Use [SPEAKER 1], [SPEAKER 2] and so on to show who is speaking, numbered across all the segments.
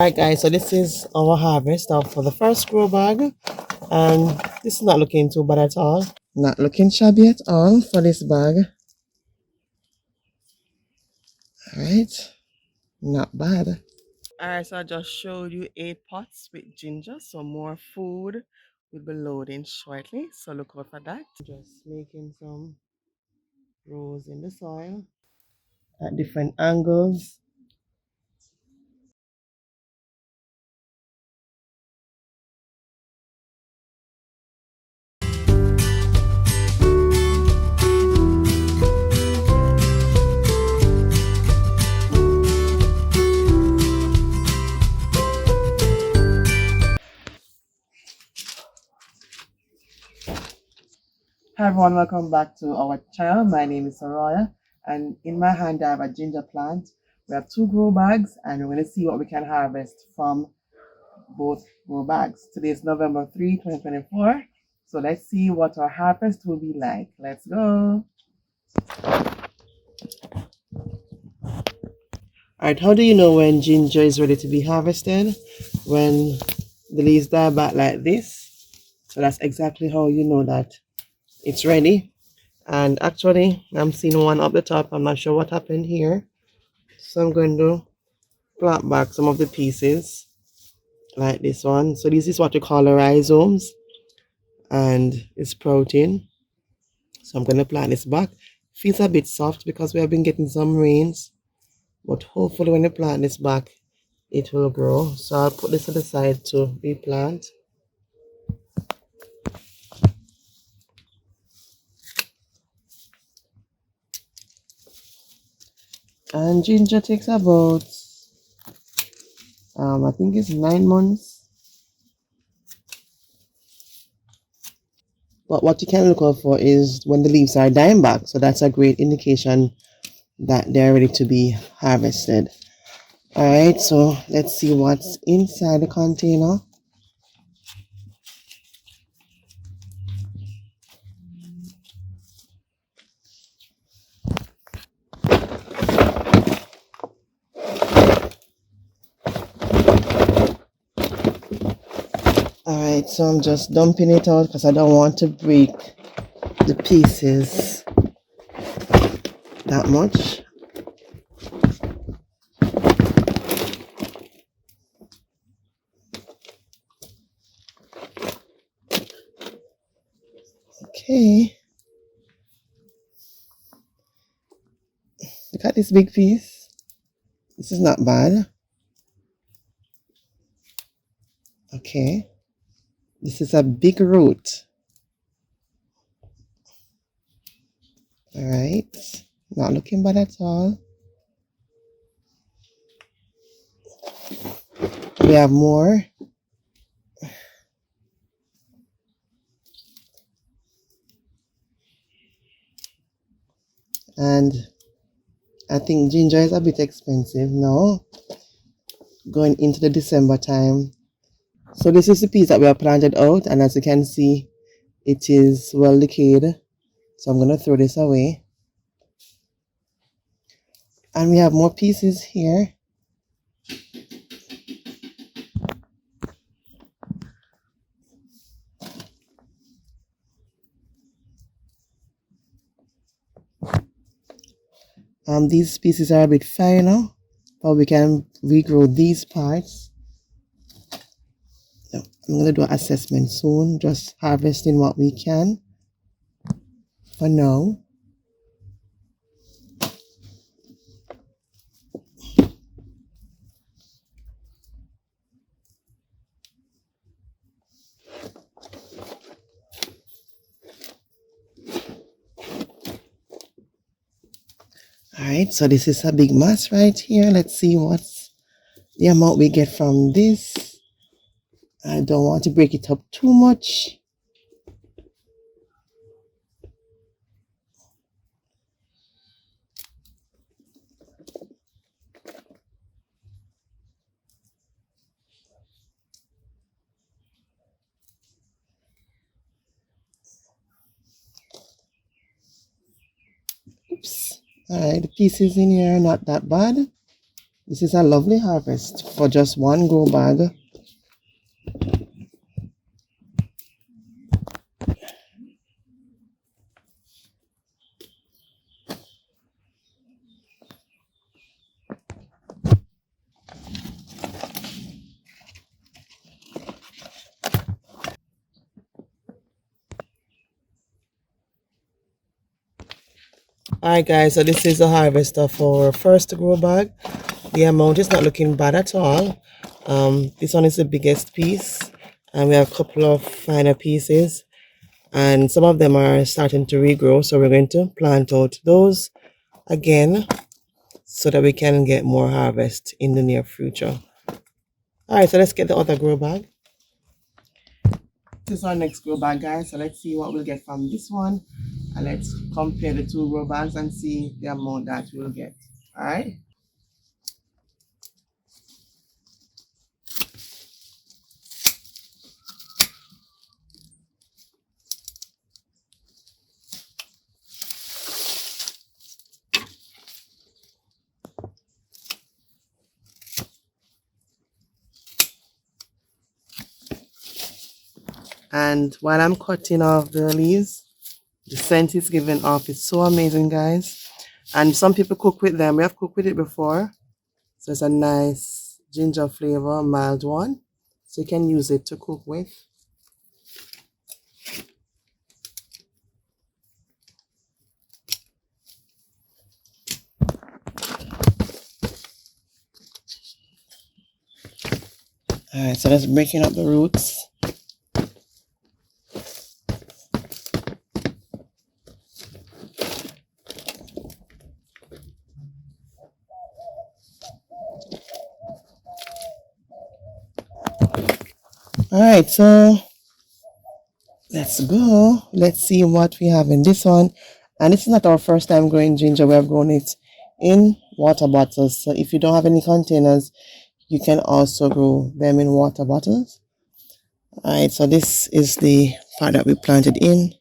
[SPEAKER 1] Alright guys, so this is our harvest of for the first grow bag, and this is not looking too bad at all. Not looking shabby at all for this bag. Alright, not bad. Alright, so I just showed you 8 pots with ginger, so more food will be loading shortly, so look out for that. Just making some rows in the soil at different angles. Hi everyone, welcome back to our channel. My name is Soraya, and in my hand I have a ginger plant. We have 2 grow bags, and we're going to see what we can harvest from both grow bags. Today is November 3, 2024. So let's see what our harvest will be like. Let's go. Alright, how do you know when ginger is ready to be harvested? When the leaves die back like this. So that's exactly how you know that it's ready. And actually, I'm seeing one up the top. I'm not sure what happened here. So I'm going to plant back some of the pieces like this one. So this is what we call the rhizomes, and it's protein. So I'm going to plant this back. Feels a bit soft because we have been getting some rains, but hopefully when you plant this back, it will grow. So I'll put this to the side to be planted. And ginger takes about, I think it's 9 months. But what you can look out for is when the leaves are dying back. So that's a great indication that they're ready to be harvested. Alright, so let's see what's inside the container. Alright, so I'm just dumping it out because I don't want to break the pieces that much. Okay. Look at this big piece. This is not bad. Okay. This is a big root. Alright. Not looking bad at all. We have more. And I think ginger is a bit expensive now, going into the December time. So this is the piece that we have planted out, and as you can see, it is well decayed. So I'm going to throw this away. And we have more pieces here. These pieces are a bit finer, but we can regrow these parts. So I'm going to do an assessment soon, just harvesting what we can for now. Alright, so this is a big mass right here. Let's see what's the amount we get from this. I don't want to break it up too much. Oops. Alright, the pieces in here are not that bad. This is a lovely harvest for just one grow bag. Alright guys, so this is the harvest of our first grow bag. The amount is not looking bad at all. This one is the biggest piece, and we have a couple of finer pieces, and some of them are starting to regrow, so we're going to plant out those again so that we can get more harvest in the near future. Alright, so let's get the other grow bag. This is our next grow bag, guys, so let's see what we'll get from this one, and let's compare the two grow bags and see the amount that we'll get. Alright. And while I'm cutting off the leaves, the scent is giving off. It's so amazing, guys. And some people cook with them. We have cooked with it before. So it's a nice ginger flavor, mild one. So you can use it to cook with. Alright, so that's breaking up the roots. Alright, so let's go. Let's see what we have in this one. And it's not our first time growing ginger. We have grown it in water bottles. So if you don't have any containers, you can also grow them in water bottles. Alright, so this is the part that we planted in.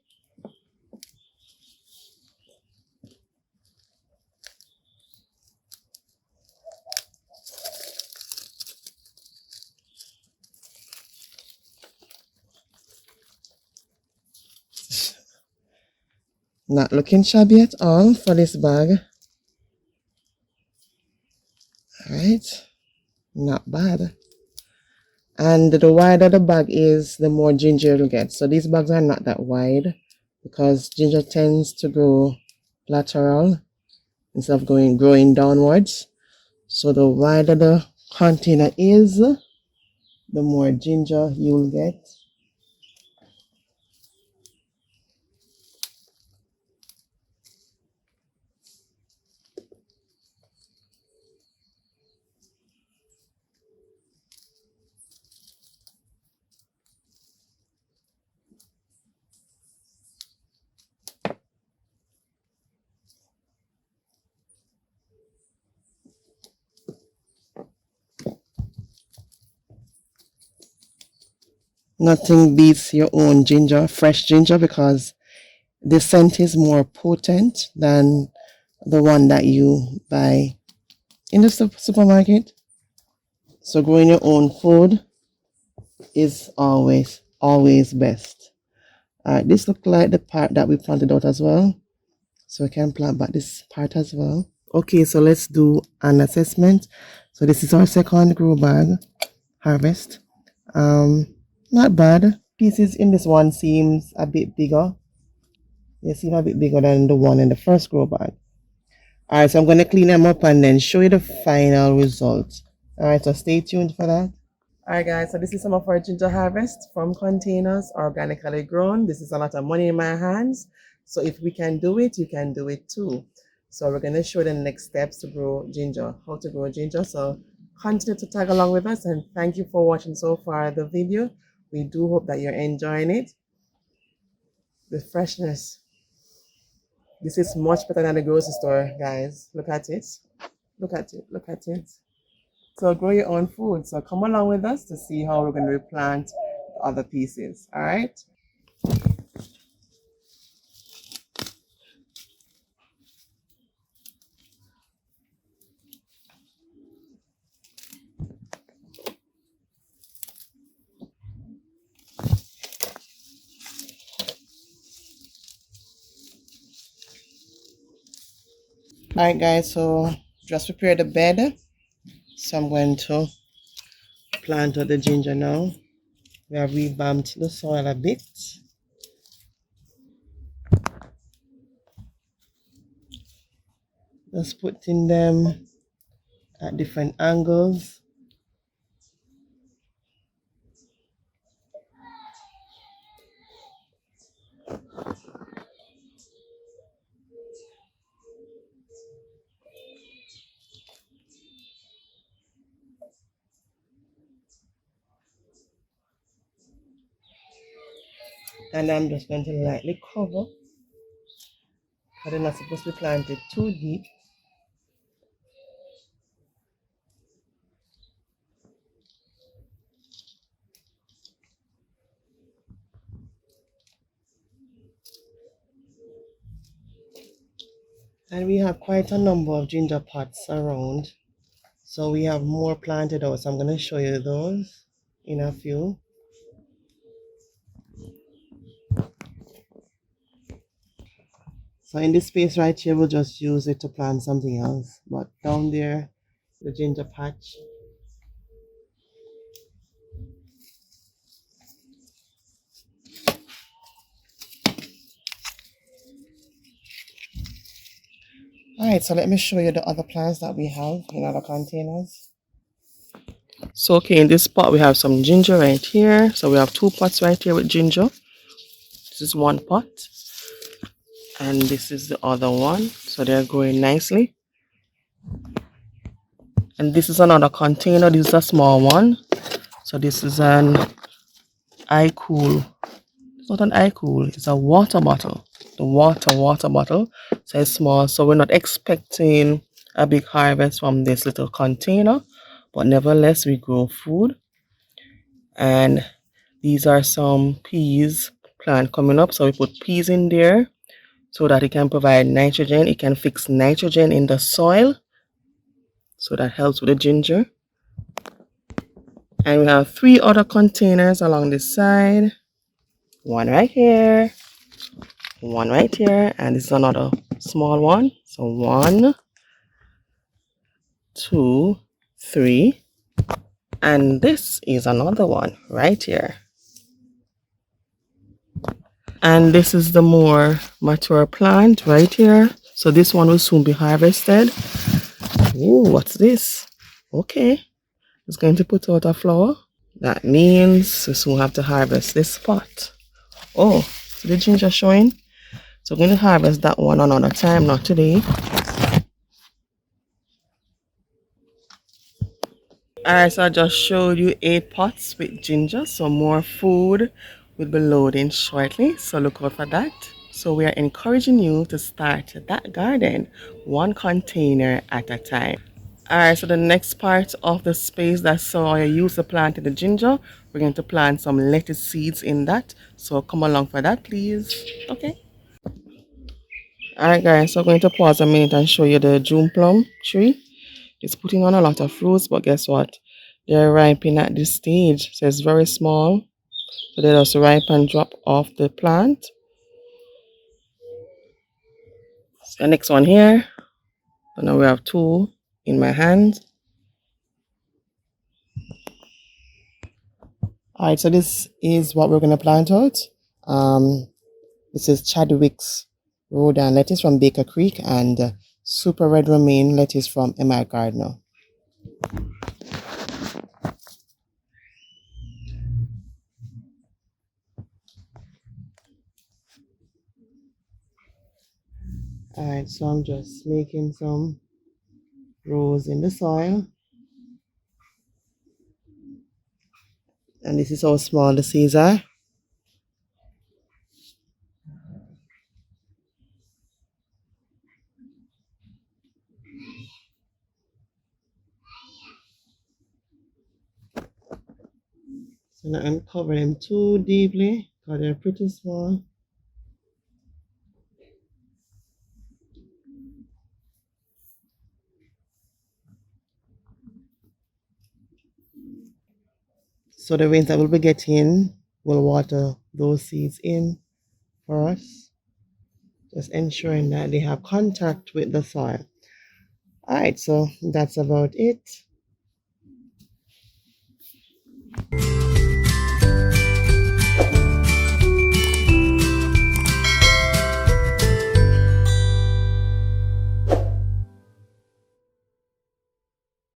[SPEAKER 1] Not looking shabby at all for this bag. Alright, not bad. And the wider the bag is, the more ginger you'll get. So these bags are not that wide because ginger tends to grow lateral instead of growing downwards. So the wider the container is, the more ginger you'll get. Nothing beats your own ginger, fresh ginger, because the scent is more potent than the one that you buy in the supermarket. So growing your own food is always best. Alright, this looks like the part that we planted out as well. So we can plant back this part as well. Okay, so let's do an assessment. So this is our second grow bag harvest. Not bad. Pieces in this one seems a bit bigger. They seem a bit bigger than the one in the first grow bag. Alright, so I'm going to clean them up and then show you the final result. Alright, so stay tuned for that. Alright guys, so this is some of our ginger harvest from containers, organically grown. This is a lot of money in my hands. So if we can do it, you can do it too. So we're going to show the next steps to grow ginger, how to grow ginger. So continue to tag along with us, and thank you for watching so far the video. We do hope that you're enjoying it. The freshness. This is much better than the grocery store, guys. Look at it. Look at it. Look at it. So grow your own food. So come along with us to see how we're going to replant the other pieces. All right. Alright guys, so just prepare the bed. So I'm going to plant out the ginger now. We have revamped the soil a bit. Just putting them at different angles. And I'm just going to lightly cover. But they're not supposed to be planted too deep. And we have quite a number of ginger pots around. So we have more planted out. So I'm going to show you those in a few. So in this space right here, we'll just use it to plant something else. But down there, the ginger patch. Alright, so let me show you the other plants that we have in other containers. So okay, in this pot we have some ginger right here. So we have 2 pots right here with ginger. This is 1 pot. And this is the other one. So they're growing nicely. And this is another container. This is a small one. So this is an iCool. It's not an iCool, it's a water bottle. The water bottle. So it's small. So we're not expecting a big harvest from this little container. But nevertheless, we grow food. And these are some peas plant coming up. So we put peas in there so that it can provide nitrogen. It can fix nitrogen in the soil. So that helps with the ginger. And we have 3 other containers along this side. One right here. One right here. And this is another small one. So 1, 2, 3. And this is another one right here. And this is the more mature plant right here. So this one will soon be harvested. Ooh, what's this? Okay. It's going to put out a flower. That means we soon have to harvest this pot. Oh, see the ginger showing? So we're going to harvest that one another time, not today. Alright, so I just showed you 8 pots with ginger. So more food will be loading shortly. So look out for that. So we are encouraging you to start that garden 1 container at a time. Alright, so the next part of the space that so I use to plant the ginger, we're going to plant some lettuce seeds in that. So come along for that, please. Okay. Alright guys, so I'm going to pause a minute and show you the June plum tree. It's putting on a lot of fruits, but guess what? They're ripening at this stage. So it's very small. So they just ripe and drop off the plant. So the next one here. So now we have 2 in my hand. Alright, so this is what we're going to plant out. This is Chadwick's Rhodan lettuce from Baker Creek and Super Red Romaine lettuce from M.I. Gardner. Alright, so I'm just making some rows in the soil. And this is how small the seeds are. So now I'm covering them too deeply because they're pretty small. So the rains that we'll be getting will water those seeds in for us. Just ensuring that they have contact with the soil. All right, so that's about it.